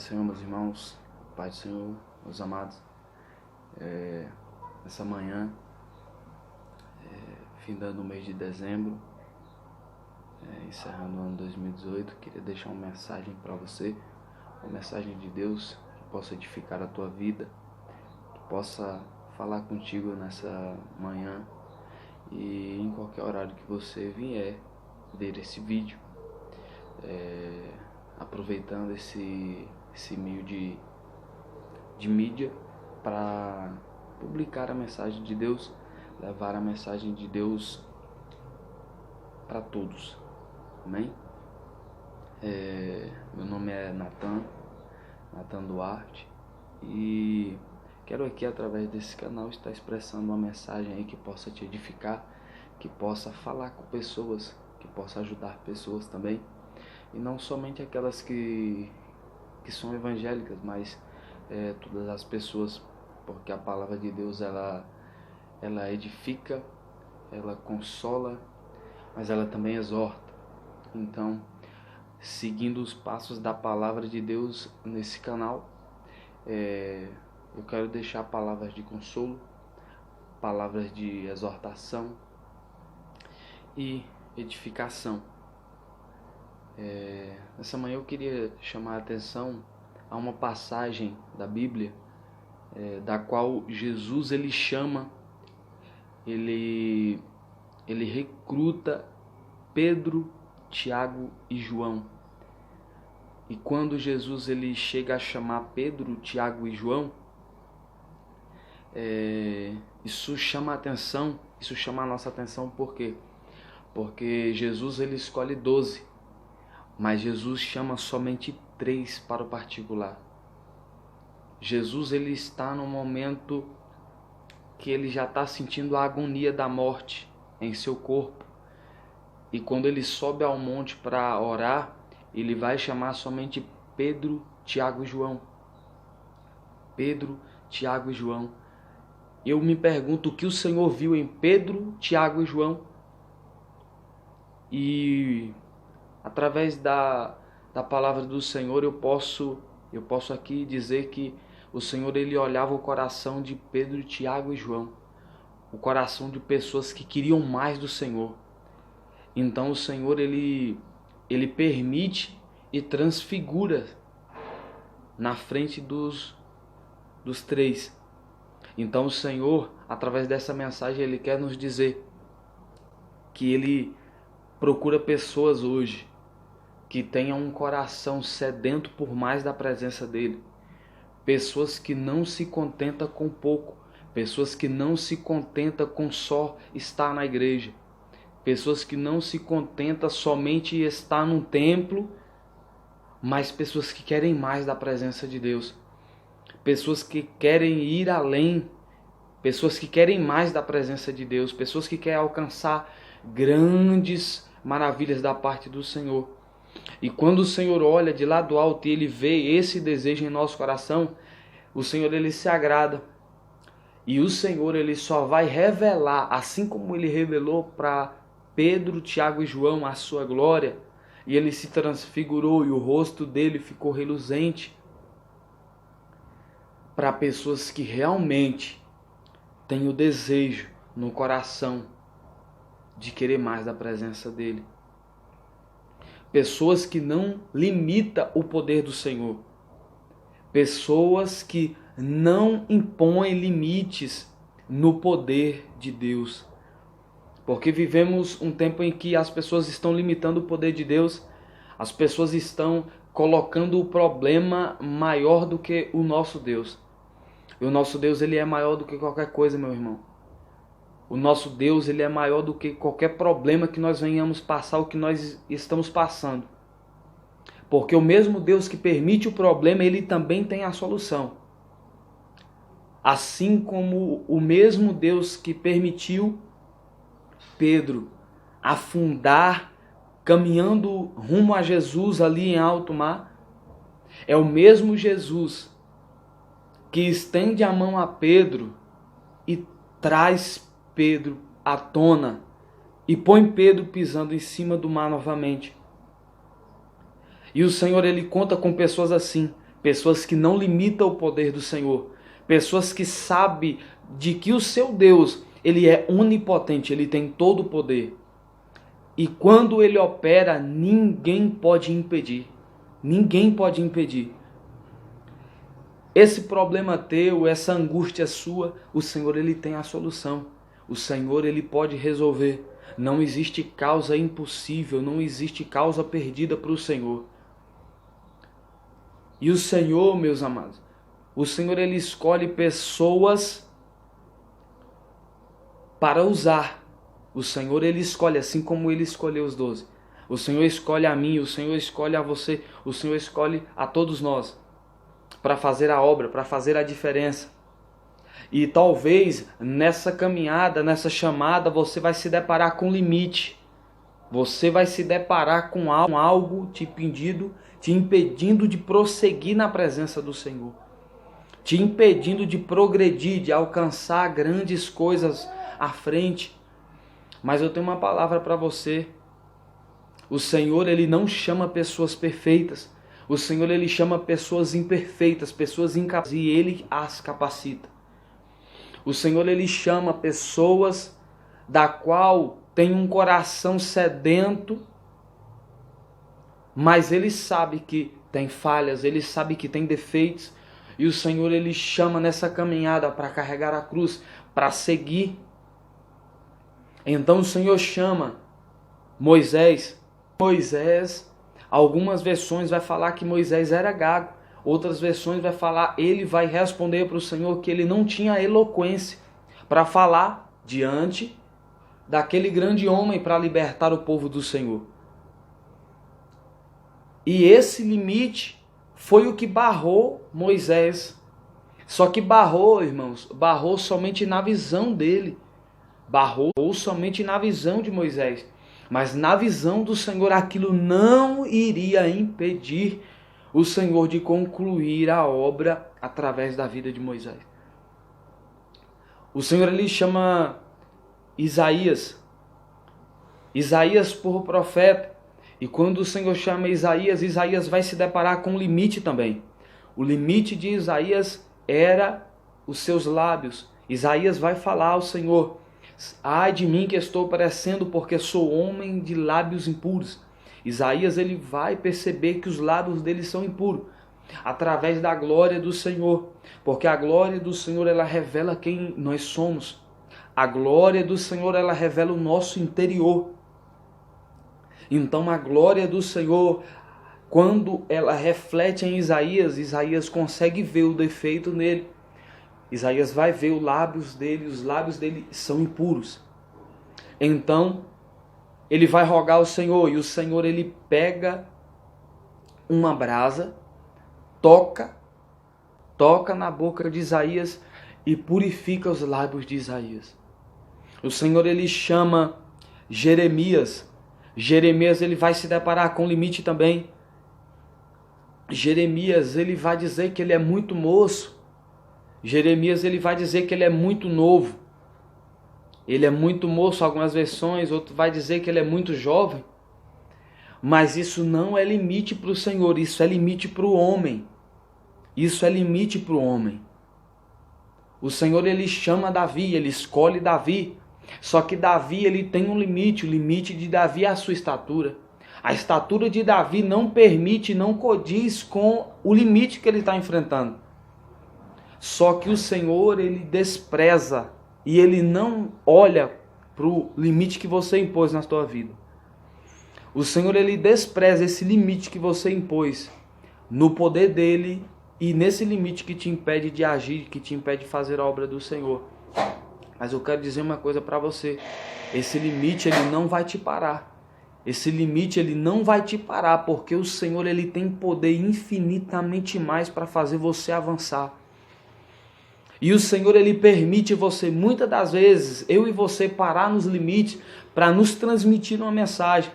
Senhor, meus irmãos, Pai do Senhor, meus amados, essa manhã, findando o mês de dezembro, encerrando o ano 2018, queria deixar uma mensagem para você, uma mensagem de Deus que possa edificar a tua vida, que possa falar contigo nessa manhã e em qualquer horário que você vier ver esse vídeo, aproveitando esse meio de mídia para publicar a mensagem de Deus, levar a mensagem de Deus para todos. Amém? Meu nome é Nathan Duarte, e quero aqui, através desse canal, estar expressando uma mensagem aí que possa te edificar, que possa falar com pessoas, que possa ajudar pessoas também, e não somente aquelas que são evangélicas, mas todas as pessoas, porque a palavra de Deus ela edifica, ela consola, mas ela também exorta. Então, seguindo os passos da palavra de Deus nesse canal, eu quero deixar palavras de consolo, palavras de exortação e edificação. Nessa manhã eu queria chamar a atenção a uma passagem da Bíblia, da qual Jesus ele recruta Pedro, Tiago e João. E quando Jesus ele chega a chamar Pedro, Tiago e João, isso chama a nossa atenção. Por quê? Porque Jesus ele escolhe 12, mas Jesus chama somente 3 para o particular. Jesus ele está no momento que ele já está sentindo a agonia da morte em seu corpo. E quando ele sobe ao monte para orar, ele vai chamar somente Pedro, Tiago e João. Pedro, Tiago e João. Eu me pergunto o que o Senhor viu em Pedro, Tiago e João. E através da palavra do Senhor eu posso aqui dizer que o Senhor ele olhava o coração de Pedro, Tiago e João, o coração de pessoas que queriam mais do Senhor. Então o Senhor ele permite e transfigura na frente dos 3. Então o Senhor, através dessa mensagem, ele quer nos dizer que ele procura pessoas hoje que tenham um coração sedento por mais da presença dele. Pessoas que não se contentam com pouco. Pessoas que não se contentam com só estar na igreja. Pessoas que não se contentam somente em estar num templo, mas pessoas que querem mais da presença de Deus. Pessoas que querem ir além. Pessoas que querem mais da presença de Deus. Pessoas que querem alcançar grandes maravilhas da parte do Senhor. E quando o Senhor olha de lá do alto e ele vê esse desejo em nosso coração, o Senhor ele se agrada. E o Senhor ele só vai revelar, assim como ele revelou para Pedro, Tiago e João a sua glória, e ele se transfigurou e o rosto dele ficou reluzente, para pessoas que realmente têm o desejo no coração de querer mais da presença dele. Pessoas que não limitam o poder do Senhor. Pessoas que não impõem limites no poder de Deus. Porque vivemos um tempo em que as pessoas estão limitando o poder de Deus. As pessoas estão colocando o problema maior do que o nosso Deus. E o nosso Deus ele é maior do que qualquer coisa, meu irmão. O nosso Deus ele é maior do que qualquer problema que nós venhamos passar, o que nós estamos passando. Porque o mesmo Deus que permite o problema, ele também tem a solução. Assim como o mesmo Deus que permitiu Pedro afundar, caminhando rumo a Jesus ali em alto mar, é o mesmo Jesus que estende a mão a Pedro e traz Pedro à tona e põe Pedro pisando em cima do mar novamente. E o Senhor ele conta com pessoas assim, pessoas que não limitam o poder do Senhor, pessoas que sabem de que o seu Deus, ele é onipotente, ele tem todo o poder. E quando ele opera, ninguém pode impedir. Ninguém pode impedir. Esse problema teu, essa angústia sua, o Senhor ele tem a solução. O Senhor ele pode resolver. Não existe causa impossível, não existe causa perdida para o Senhor. E o Senhor, meus amados, o Senhor ele escolhe pessoas para usar. O Senhor ele escolhe, assim como ele escolheu os 12. O Senhor escolhe a mim, o Senhor escolhe a você, o Senhor escolhe a todos nós para fazer a obra, para fazer a diferença. E talvez nessa caminhada, nessa chamada, você vai se deparar com limite. Você vai se deparar com algo te impedindo de prosseguir na presença do Senhor. Te impedindo de progredir, de alcançar grandes coisas à frente. Mas eu tenho uma palavra para você. O Senhor, ele não chama pessoas perfeitas. O Senhor, ele chama pessoas imperfeitas, pessoas incapazes, e ele as capacita. O Senhor, ele chama pessoas da qual tem um coração sedento, mas ele sabe que tem falhas, ele sabe que tem defeitos, e o Senhor, ele chama nessa caminhada para carregar a cruz, para seguir. Então o Senhor chama Moisés. Algumas versões vai falar que Moisés era gago. Outras versões vai falar, ele vai responder para o Senhor que ele não tinha eloquência para falar diante daquele grande homem para libertar o povo do Senhor. E esse limite foi o que barrou Moisés. Só que barrou, irmãos, barrou somente na visão dele. Barrou somente na visão de Moisés. Mas na visão do Senhor aquilo não iria impedir o Senhor de concluir a obra através da vida de Moisés. O Senhor ele chama Isaías por profeta. E quando o Senhor chama Isaías, Isaías vai se deparar com um limite também. O limite de Isaías era os seus lábios. Isaías vai falar ao Senhor: ai de mim que estou perecendo, porque sou homem de lábios impuros. Isaías ele vai perceber que os lábios dele são impuros através da glória do Senhor, porque a glória do Senhor ela revela quem nós somos. A glória do Senhor ela revela o nosso interior. Então a glória do Senhor, quando ela reflete em Isaías, Isaías consegue ver o defeito nele. Isaías vai ver os lábios dele são impuros. Então, ele vai rogar ao Senhor, e o Senhor ele pega uma brasa, toca na boca de Isaías e purifica os lábios de Isaías. O Senhor ele chama Jeremias. Jeremias ele vai se deparar com limite também. Jeremias ele vai dizer que ele é muito moço. Jeremias ele vai dizer que ele é muito novo. Ele é muito moço, algumas versões, outro vai dizer que ele é muito jovem. Mas isso não é limite para o Senhor, isso é limite para o homem. Isso é limite para o homem. O Senhor ele chama Davi, ele escolhe Davi. Só que Davi ele tem um limite, o limite de Davi é a sua estatura. A estatura de Davi não permite, não condiz com o limite que ele está enfrentando. Só que o Senhor ele despreza e ele não olha para o limite que você impôs na sua vida. O Senhor ele despreza esse limite que você impôs no poder dele e nesse limite que te impede de agir, que te impede de fazer a obra do Senhor. Mas eu quero dizer uma coisa para você. Esse limite ele não vai te parar. Esse limite ele não vai te parar, porque o Senhor ele tem poder infinitamente mais para fazer você avançar. E o Senhor ele permite você, muitas das vezes, eu e você parar nos limites para nos transmitir uma mensagem.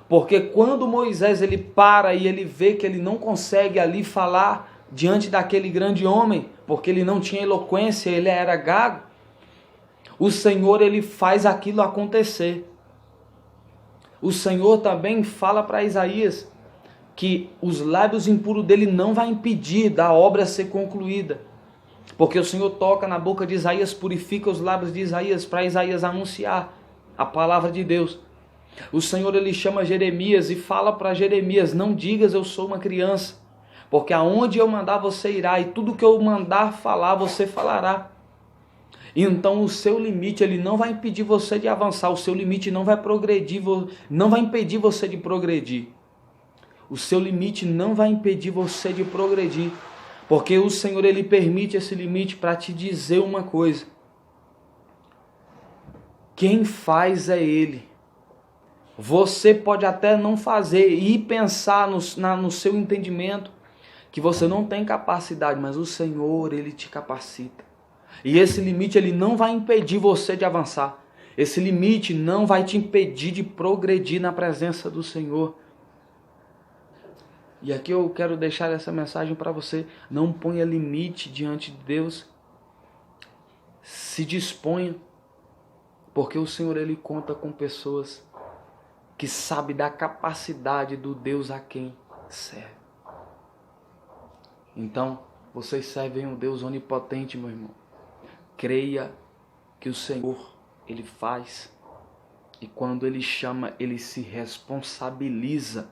Porque quando Moisés ele para e ele vê que ele não consegue ali falar diante daquele grande homem, porque ele não tinha eloquência, ele era gago, o Senhor ele faz aquilo acontecer. O Senhor também fala para Isaías, que os lábios impuros dele não vai impedir da obra ser concluída. Porque o Senhor toca na boca de Isaías, purifica os lábios de Isaías, para Isaías anunciar a palavra de Deus. O Senhor, ele chama Jeremias e fala para Jeremias: não digas eu sou uma criança, porque aonde eu mandar você irá, e tudo que eu mandar falar, você falará. Então o seu limite, ele não vai impedir você de avançar, o seu limite não vai progredir, não vai impedir você de progredir. O seu limite não vai impedir você de progredir, porque o Senhor, ele permite esse limite para te dizer uma coisa: quem faz é Ele. Você pode até não fazer e pensar no seu entendimento que você não tem capacidade, mas o Senhor, ele te capacita. E esse limite, ele não vai impedir você de avançar. Esse limite não vai te impedir de progredir na presença do Senhor. E aqui eu quero deixar essa mensagem para você: não ponha limite diante de Deus. Se disponha, porque o Senhor, ele conta com pessoas que sabem da capacidade do Deus a quem serve. Então, vocês servem um Deus onipotente, meu irmão. Creia que o Senhor, ele faz, e quando ele chama, ele se responsabiliza.